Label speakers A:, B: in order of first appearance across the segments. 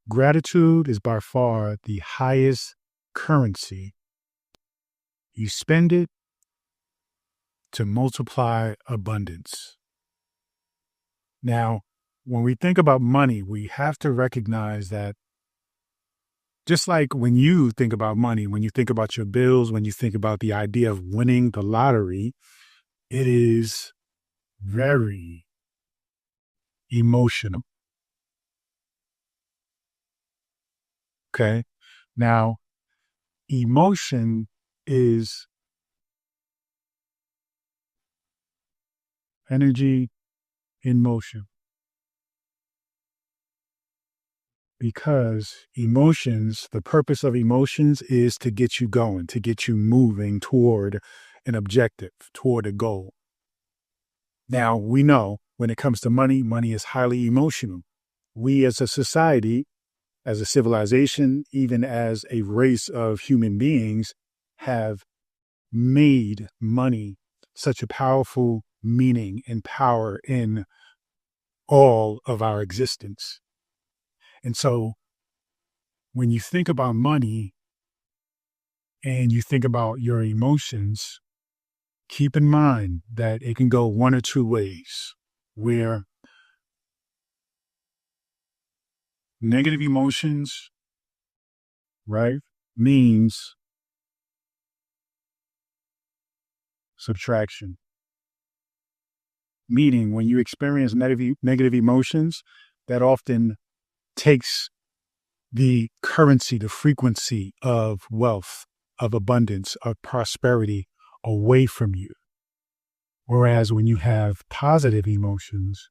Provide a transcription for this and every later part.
A: Gratitude is by far the highest currency. You spend it to multiply abundance. Now, when we think about money, we have to recognize that just like when you think about money, when you think about your bills, when you think about the idea of winning the lottery, it is very emotional. Okay. Now, emotion is energy in motion because emotions, the purpose of emotions is to get you going, to get you moving toward an objective, toward a goal. Now, we know when it comes to money, money is highly emotional. We as a society, as a civilization, even as a race of human beings, have made money such a powerful meaning and power in all of our existence. And so when you think about money and you think about your emotions, keep in mind that it can go one or two ways, where negative emotions, right, means subtraction. Meaning when you experience negative emotions, that often takes the currency, the frequency of wealth, of abundance, of prosperity away from you. Whereas when you have positive emotions,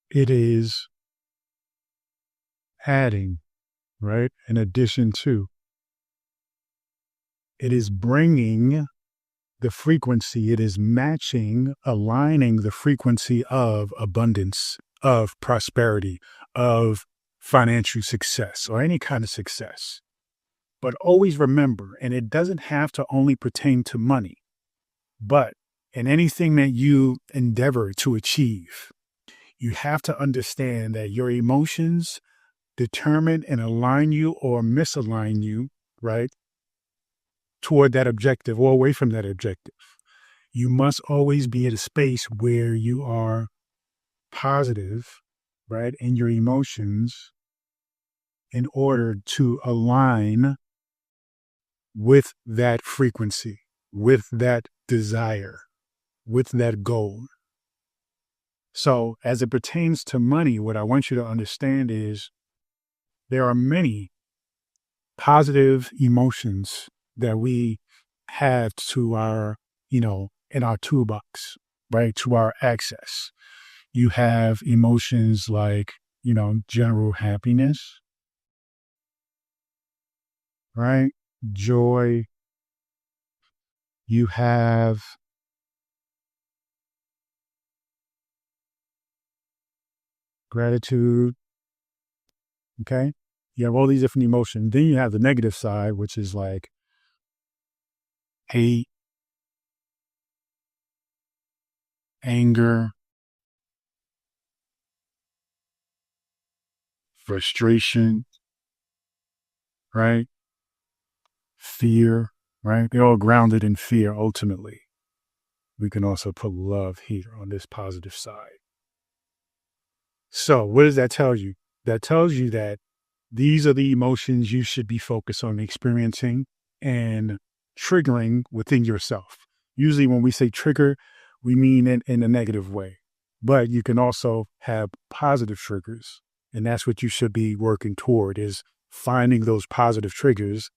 A: it is adding, right? In addition to, it is bringing the frequency, it is matching, aligning the frequency of abundance, of prosperity, of financial success, or any kind of success. But always remember, and it doesn't have to only pertain to money, but in anything that you endeavor to achieve, you have to understand that your emotions determine and align you or misalign you, right, toward that objective or away from that objective. You must always be at a space where you are positive, right, in your emotions in order to align with that frequency, with that desire, with that goal. So as it pertains to money, what I want you to understand is there are many positive emotions that we have to our, in our toolbox, right? To our access. You have emotions like, general happiness, right? Joy. You have gratitude. Okay. You have all these different emotions. Then you have the negative side, which is like hate, anger, frustration, right? Fear, right? They're all grounded in fear ultimately. We can also put love here on this positive side. So what does that tell you? That tells you that these are the emotions you should be focused on experiencing and triggering within yourself. Usually when we say trigger, we mean it in a negative way, but you can also have positive triggers. And that's what you should be working toward, is finding those positive triggers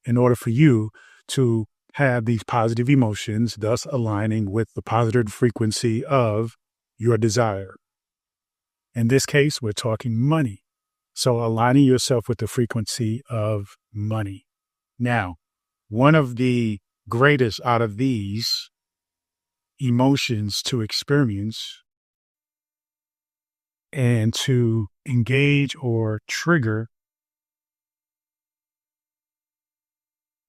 A: in order for you to have these positive emotions, thus aligning with the positive frequency of your desire. In this case, we're talking money. So aligning yourself with the frequency of money. Now, one of the greatest out of these emotions to experience and to engage or trigger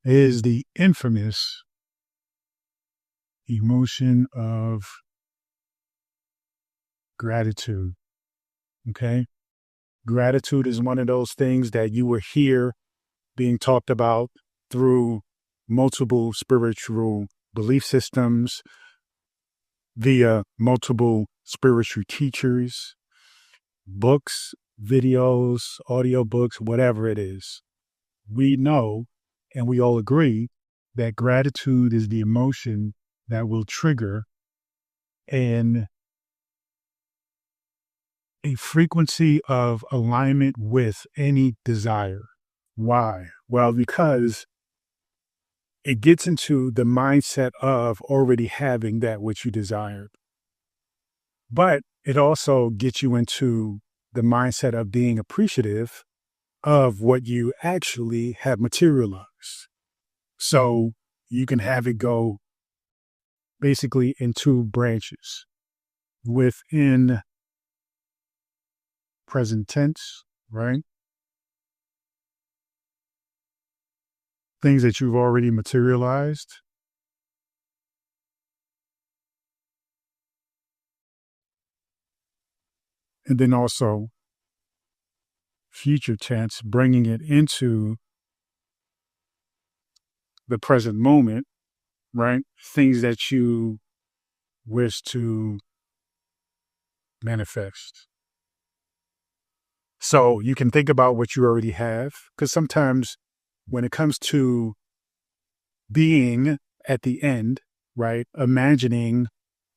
A: is the infamous emotion of gratitude. Okay. Gratitude is one of those things that you will hear being talked about through multiple spiritual belief systems, via multiple spiritual teachers, books, videos, audiobooks, whatever it is. We know and we all agree that gratitude is the emotion that will trigger an a frequency of alignment with any desire. Why? Well, because it gets into the mindset of already having that which you desired. But it also gets you into the mindset of being appreciative of what you actually have materialized. So you can have it go basically in two branches. Within present tense, right? Things that you've already materialized. And then also future tense, bringing it into the present moment, right? Things that you wish to manifest. So you can think about what you already have, because sometimes when it comes to being at the end, right, imagining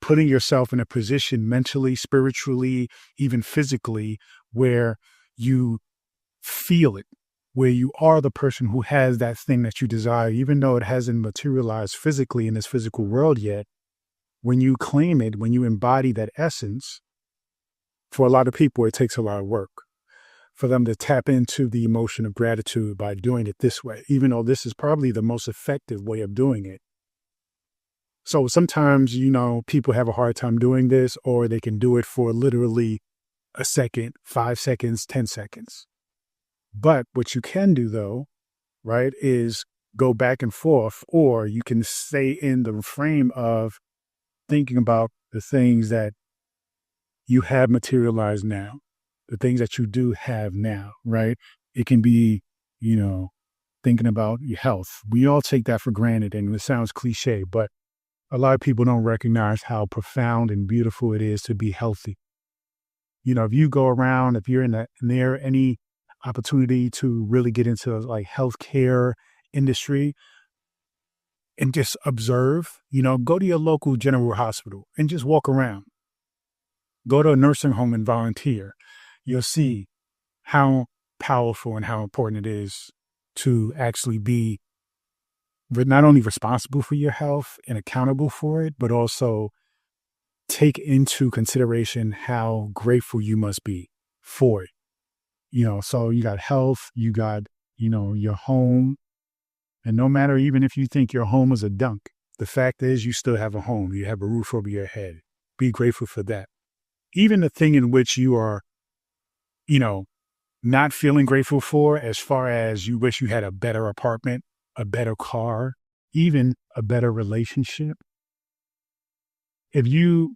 A: putting yourself in a position mentally, spiritually, even physically, where you feel it, where you are the person who has that thing that you desire, even though it hasn't materialized physically in this physical world yet. When you claim it, when you embody that essence, for a lot of people, it takes a lot of work for them to tap into the emotion of gratitude by doing it this way, even though this is probably the most effective way of doing it. So sometimes, people have a hard time doing this, or they can do it for literally a second, 5 seconds, 10 seconds. But what you can do, though, right, is go back and forth, or you can stay in the frame of thinking about the things that you have materialized now, the things that you do have now, right? It can be, thinking about your health. We all take that for granted, and it sounds cliche, but a lot of people don't recognize how profound and beautiful it is to be healthy. If you go around, if you're near any opportunity to really get into like healthcare industry and just observe, go to your local general hospital and just walk around. Go to a nursing home and volunteer. You'll see how powerful and how important it is to actually be not only responsible for your health and accountable for it, but also take into consideration how grateful you must be for it. So you got health, you got, your home. And no matter even if you think your home is a dunk, the fact is you still have a home. You have a roof over your head. Be grateful for that. Even the thing in which you are, not feeling grateful for, as far as you wish you had a better apartment, a better car, even a better relationship. If you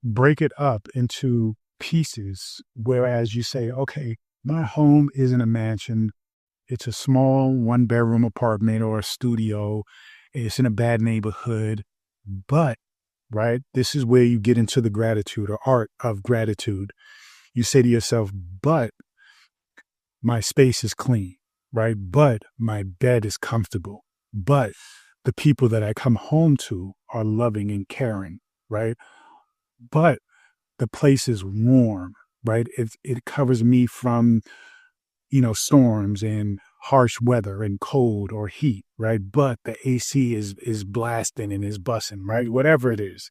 A: break it up into pieces, whereas you say, okay, my home isn't a mansion. It's a small 1-bedroom apartment or a studio. It's in a bad neighborhood, but, right, this is where you get into the gratitude or art of gratitude. You say to yourself, but my space is clean, right? But my bed is comfortable. But the people that I come home to are loving and caring, right? But the place is warm, right? It covers me from, storms and harsh weather and cold or heat, right? But the AC is blasting and is bussing, right? Whatever it is,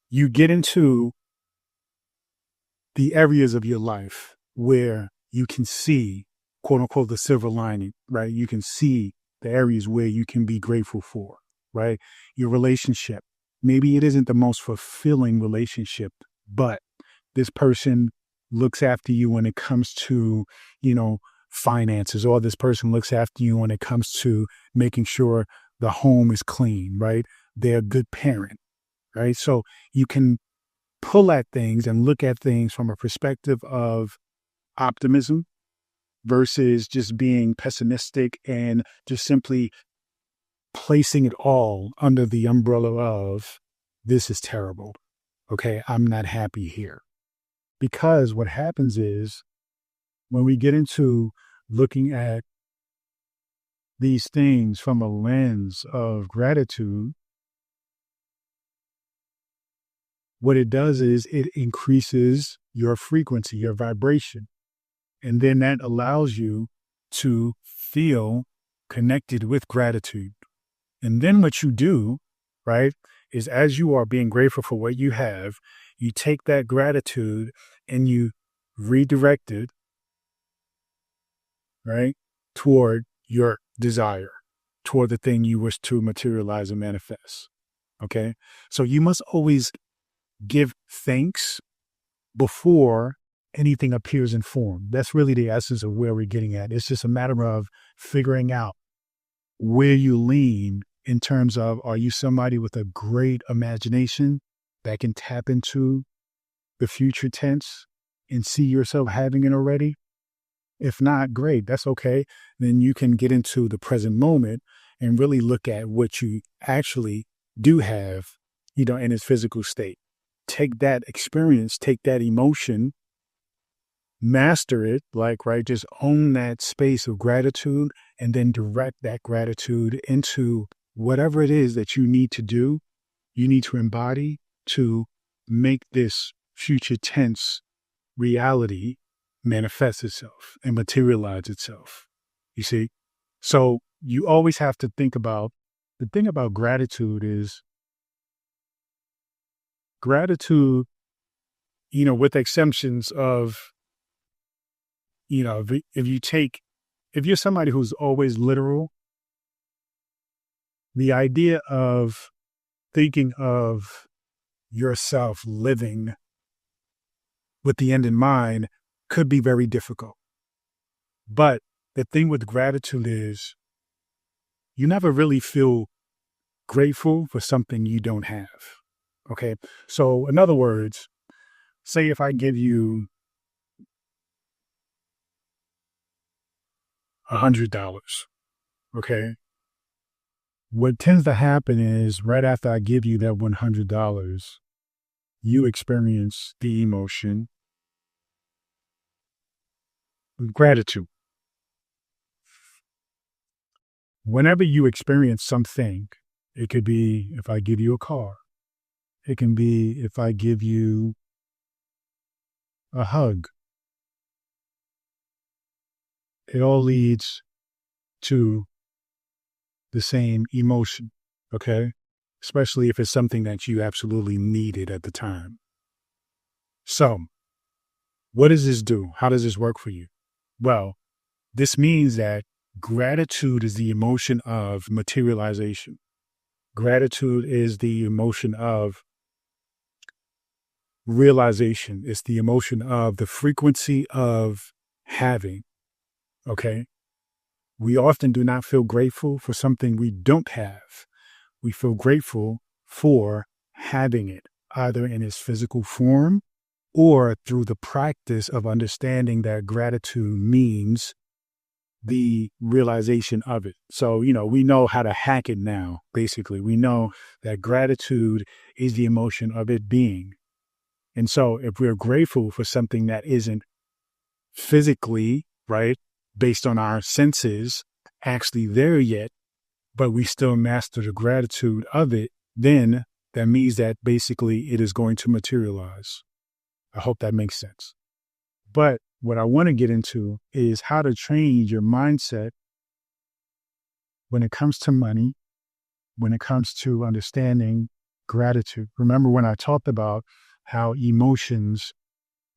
A: you get into the areas of your life where you can see, quote unquote, the silver lining, right? You can see the areas where you can be grateful for, right? Your relationship. Maybe it isn't the most fulfilling relationship, but this person looks after you when it comes to, finances, or this person looks after you when it comes to making sure the home is clean, right? they're a good parent, right? So you can pull at things and look at things from a perspective of optimism versus just being pessimistic and just simply placing it all under the umbrella of this is terrible. Okay, I'm not happy here. Because what happens is when we get into looking at these things from a lens of gratitude, what it does is it increases your frequency, your vibration. And then that allows you to feel connected with gratitude. And then what you do, right, is as you are being grateful for what you have, you take that gratitude and you redirect it, right, toward your desire, toward the thing you wish to materialize and manifest. Okay. So you must always give thanks before anything appears in form. That's really the essence of where we're getting at. It's just a matter of figuring out where you lean in terms of, are you somebody with a great imagination that can tap into the future tense and see yourself having it already? If not, great, that's okay. Then you can get into the present moment and really look at what you actually do have, in its physical state. Take that experience, take that emotion, master it, right, just own that space of gratitude and then direct that gratitude into whatever it is that you need to do, you need to embody to make this future tense reality manifest itself and materialize itself. You see? So you always have to think about, the thing about gratitude is gratitude, with exceptions of, if you're somebody who's always literal, the idea of thinking of yourself living with the end in mind could be very difficult. But the thing with gratitude is you never really feel grateful for something you don't have. Okay. So in other words, say if I give you $100, okay, what tends to happen is right after I give you that $100, you experience the emotion of gratitude. Whenever you experience something, it could be if I give you a car, it can be if I give you a hug. It all leads to the same emotion, okay? Especially if it's something that you absolutely needed at the time. So, what does this do? How does this work for you? Well, this means that gratitude is the emotion of materialization. Gratitude is the emotion of realization. It's the emotion of the frequency of having, okay? We often do not feel grateful for something we don't have. We feel grateful for having it, either in its physical form or through the practice of understanding that gratitude means the realization of it. So, we know how to hack it now, basically. We know that gratitude is the emotion of it being. And so if we're grateful for something that isn't physically, right, based on our senses, actually there yet, but we still master the gratitude of it, then that means that basically it is going to materialize. I hope that makes sense. But what I want to get into is how to change your mindset when it comes to money, when it comes to understanding gratitude. Remember when I talked about how emotions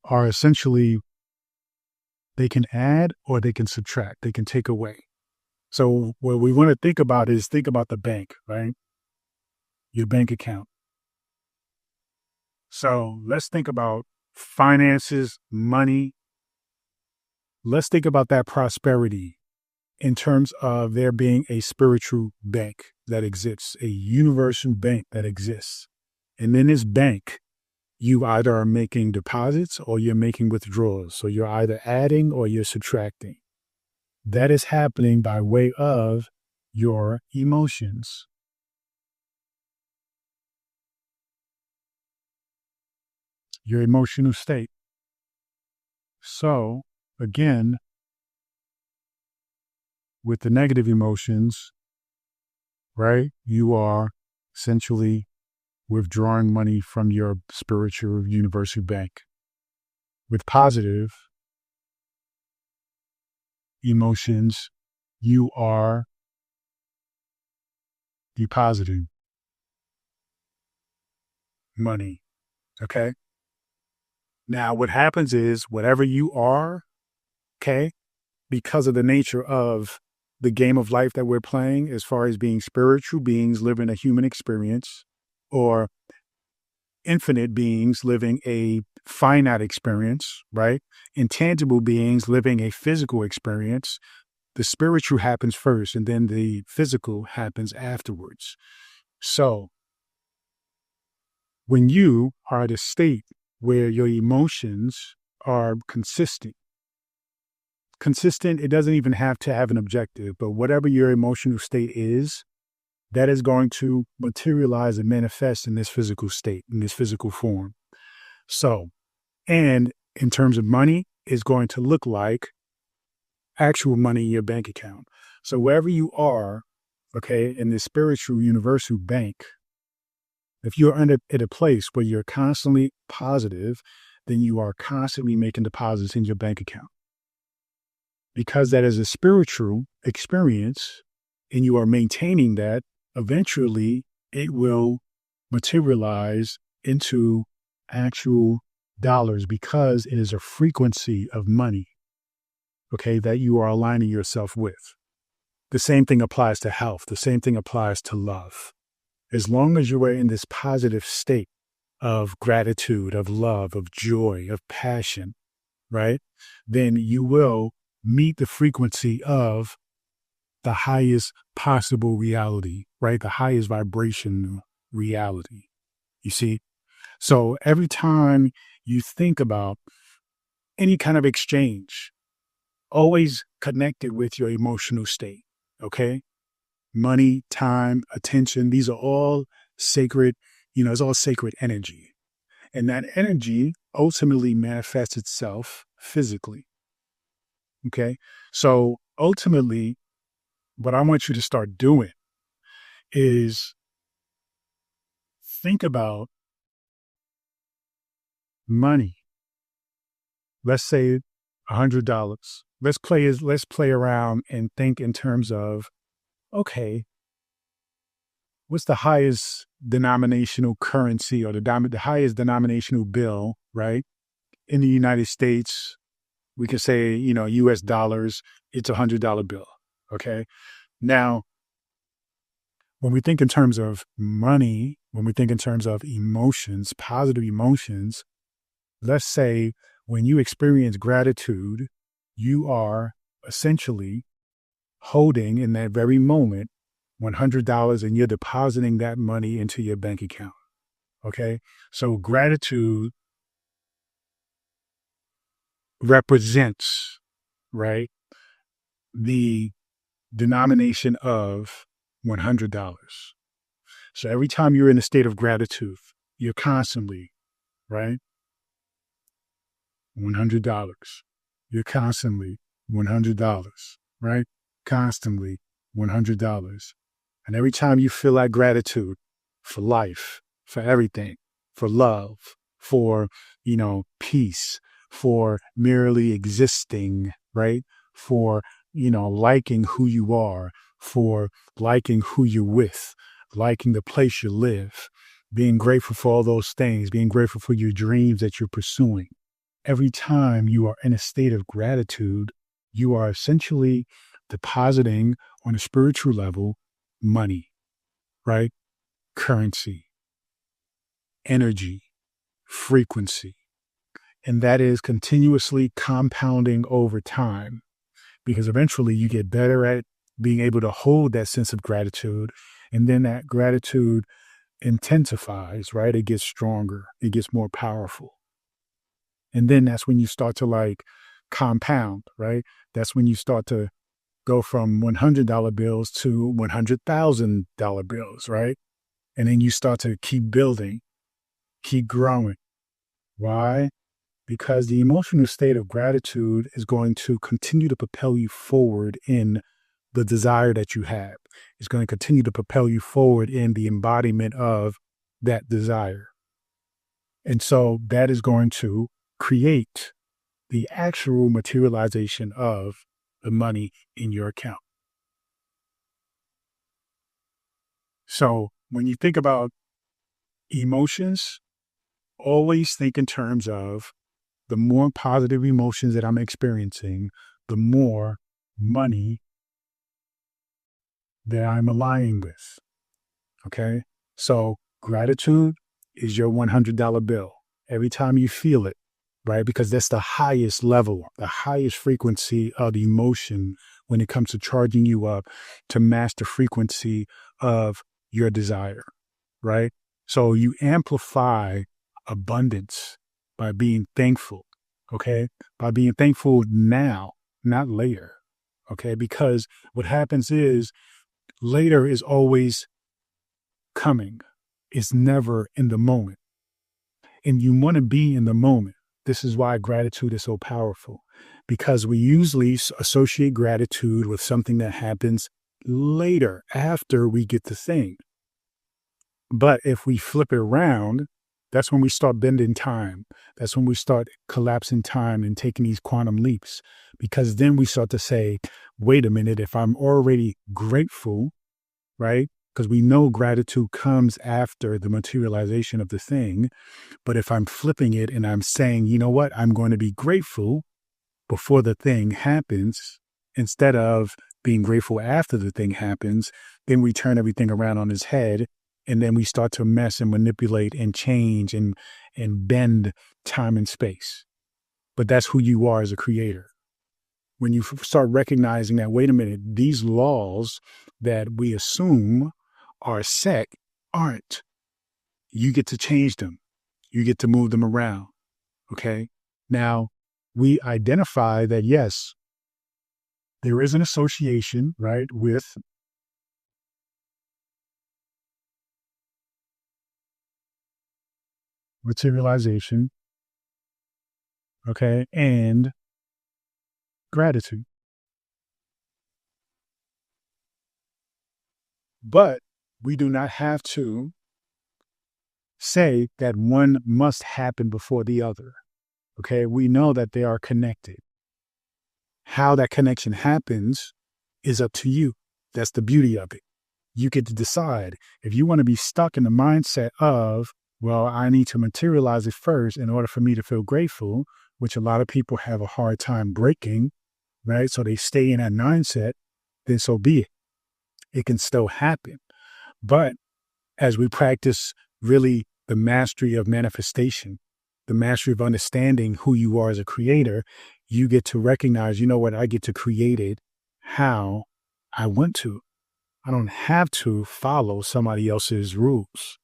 A: are essentially, they can add or they can subtract, they can take away. So what we want to think about is think about the bank, right? Your bank account. So let's think about finances, money. Let's think about that prosperity. in terms of there being a spiritual bank that exists, a universal bank that exists. And in this bank, you either are making deposits or you're making withdrawals. So you're either adding or you're subtracting. That is happening by way of your emotions. Your emotional state. So, again, with the negative emotions, right, you are essentially withdrawing money from your spiritual universal bank. With positive emotions, you are depositing money. Okay. Now, what happens is whatever you are, okay, because of the nature of the game of life that we're playing, as far as being spiritual beings living a human experience, or infinite beings living a finite experience, right? Intangible beings living a physical experience. The spiritual happens first and then the physical happens afterwards. So when you are at a state where your emotions are consistent, it doesn't even have to have an objective, but whatever your emotional state is, that is going to materialize and manifest in this physical state, in this physical form. So, and in terms of money, is going to look like actual money in your bank account. So wherever you are, okay, in this spiritual universal bank, if you're at a place where you're constantly positive, then you are constantly making deposits in your bank account. Because that is a spiritual experience and you are maintaining that, eventually it will materialize into actual dollars because it is a frequency of money, okay, that you are aligning yourself with. The same thing applies to health. The same thing applies to love. As long as you are in this positive state of gratitude, of love, of joy, of passion, right, then you will meet the frequency of the highest possible reality, right? The highest vibration reality. You see? So every time you think about any kind of exchange, always connected with your emotional state, okay? Money, time, attention, these are all sacred, it's all sacred energy. And that energy ultimately manifests itself physically. Okay. So ultimately, what I want you to start doing is think about money. Let's say $100. Let's play around and think in terms of, okay, what's the highest denominational currency or the highest denominational bill, right? In the United States, we can say, US dollars, it's $100 bill. Okay. Now, when we think in terms of money, when we think in terms of emotions, positive emotions, let's say when you experience gratitude, you are essentially holding in that very moment $100 and you're depositing that money into your bank account. Okay. So gratitude represents, right, the denomination of $100. So every time you're in a state of gratitude, you're constantly, right, $100. You're constantly $100, right? Constantly $100. And every time you feel that gratitude for life, for everything, for love, for, peace, for merely existing, right? For, liking who you are, for liking who you're with, liking the place you live, being grateful for all those things, being grateful for your dreams that you're pursuing. Every time you are in a state of gratitude, you are essentially depositing on a spiritual level money, right? Currency, energy, frequency. And that is continuously compounding over time. because eventually you get better at being able to hold that sense of gratitude. And then that gratitude intensifies, right? It gets stronger, it gets more powerful. And then that's when you start to like compound, right? That's when you start to go from $100 bills to $100,000 bills, right? And then you start to keep building, keep growing. Why? Because the emotional state of gratitude is going to continue to propel you forward in the desire that you have. It's going to continue to propel you forward in the embodiment of that desire. And so that is going to create the actual materialization of the money in your account. So when you think about emotions, always think in terms of the more positive emotions that I'm experiencing, the more money that I'm aligning with. Okay. So gratitude is your $100 bill. Every time you feel it, right? Because that's the highest level, the highest frequency of emotion when it comes to charging you up to match the frequency of your desire, right? So you amplify abundance by being thankful, okay? By being thankful now, not later, okay? Because what happens is later is always coming. It's never in the moment. And you want to be in the moment. This is why gratitude is so powerful, because we usually associate gratitude with something that happens later after we get the thing. But if we flip it around, that's when we start bending time. That's when we start collapsing time and taking these quantum leaps, because then we start to say, wait a minute, if I'm already grateful, right? Because we know gratitude comes after the materialization of the thing. But if I'm flipping it and I'm saying, you know what, I'm going to be grateful before the thing happens, instead of being grateful after the thing happens, then we turn everything around on its head. And then we start to mess and manipulate and change and bend time and space. But that's who you are as a creator. When you start recognizing that, wait a minute, these laws that we assume are set aren't. You get to change them. You get to move them around. Okay. Now, we identify that, yes, there is an association, right, with materialization, okay, and gratitude. But we do not have to say that one must happen before the other. Okay. We know that they are connected. How that connection happens is up to you. That's the beauty of it. You get to decide if you want to be stuck in the mindset of, well, I need to materialize it first in order for me to feel grateful, which a lot of people have a hard time breaking, right? So they stay in that mindset, then so be it. It can still happen. But as we practice really the mastery of manifestation, the mastery of understanding who you are as a creator, you get to recognize, you know what, I get to create it how I want to. I don't have to follow somebody else's rules.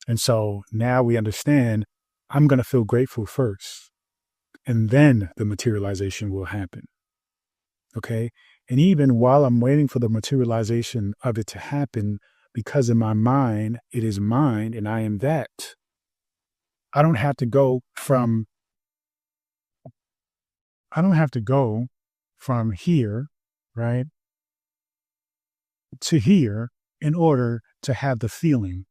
A: And so now we understand I'm going to feel grateful first, and then the materialization will happen. Okay. And even while I'm waiting for the materialization of it to happen, because in my mind, it is mine and I am that, I don't have to go from here, right, to here in order to have the feeling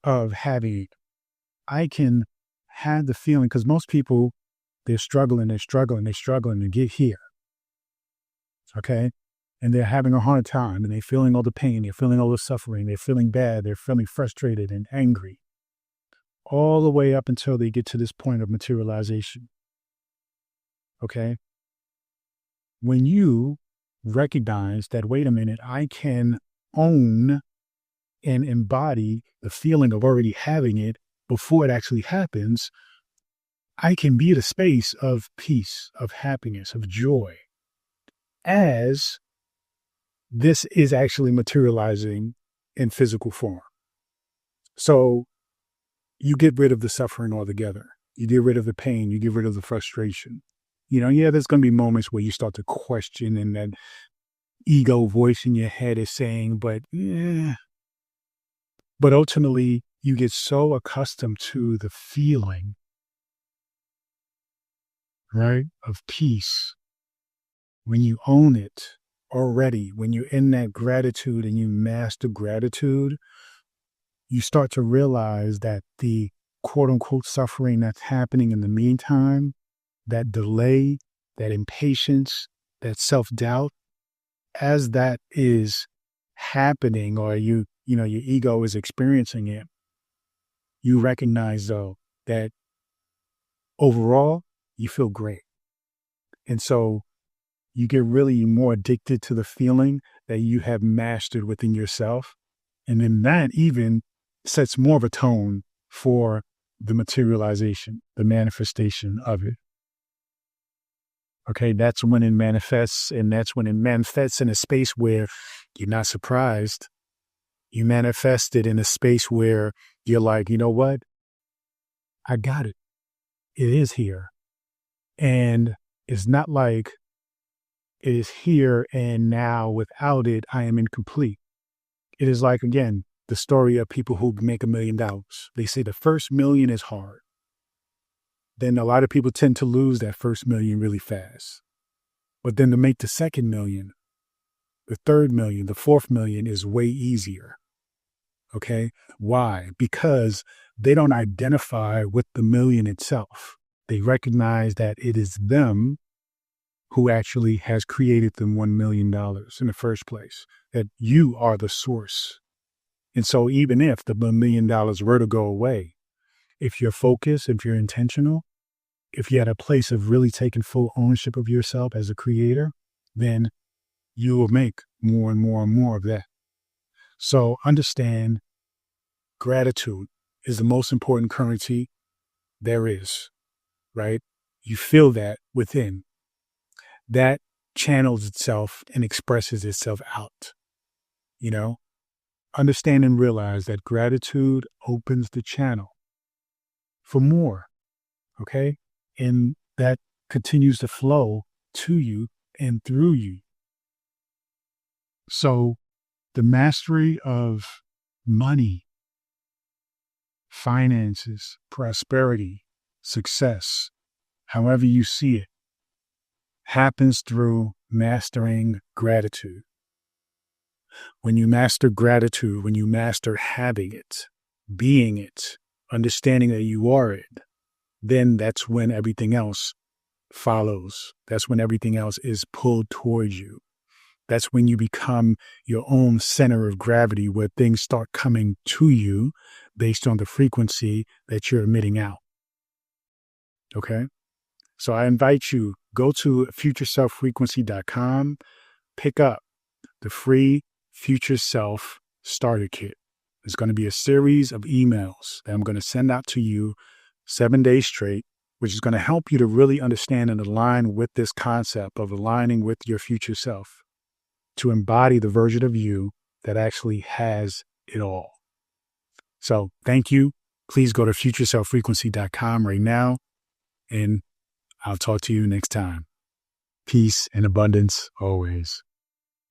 A: of having it. I can have the feeling, because most people, they're struggling to get here. Okay. And they're having a hard time and they're feeling all the pain. They're feeling all the suffering. They're feeling bad. They're feeling frustrated and angry all the way up until they get to this point of materialization. Okay. When you recognize that, wait a minute, I can own and embody the feeling of already having it before it actually happens, I can be at a space of peace, of happiness, of joy. as this is actually materializing in physical form. So you get rid of the suffering altogether. You get rid of the pain. You get rid of the frustration. Yeah, there's going to be moments where you start to question and that ego voice in your head is saying, but ultimately you get so accustomed to the feeling, right, of peace when you own it already, when you're in that gratitude and you master gratitude, you start to realize that the quote unquote suffering that's happening in the meantime, that delay, that impatience, that self-doubt, as that is happening or your ego is experiencing it, you recognize though that overall you feel great. And so you get really more addicted to the feeling that you have mastered within yourself. And then that even sets more of a tone for the materialization, the manifestation of it. Okay, that's when it manifests, and that's when it manifests in a space where you're not surprised. You manifest it in a space where you're like, you know what? I got it. It is here. And it's not like it is here and now without it, I am incomplete. It is like, again, the story of people who make $1 million. They say the first million is hard. Then a lot of people tend to lose that first million really fast. But then to make the second million, the third million, the fourth million is way easier. Okay? Why? Because they don't identify with the million itself. They recognize that it is them who actually has created them $1 million in the first place, that you are the source. And so even if the $1 million were to go away, if you're focused, if you're intentional, if you're at a place of really taking full ownership of yourself as a creator, then you will make more and more and more of that. So understand gratitude is the most important currency there is, right? You feel that within. That channels itself and expresses itself out. Understand and realize that gratitude opens the channel for more, okay? And that continues to flow to you and through you. So the mastery of money, finances, prosperity, success, however you see it, happens through mastering gratitude. When you master gratitude, when you master having it, being it, understanding that you are it, then that's when everything else follows. That's when everything else is pulled towards you. That's when you become your own center of gravity, where things start coming to you based on the frequency that you're emitting out. Okay? So I invite you, go to futureselffrequency.com, pick up the free Future Self Starter Kit. It's going to be a series of emails that I'm going to send out to you 7 days straight, which is going to help you to really understand and align with this concept of aligning with your future self, to embody the version of you that actually has it all. So thank you. Please go to futureselffrequency.com right now, and I'll talk to you next time. Peace and abundance always.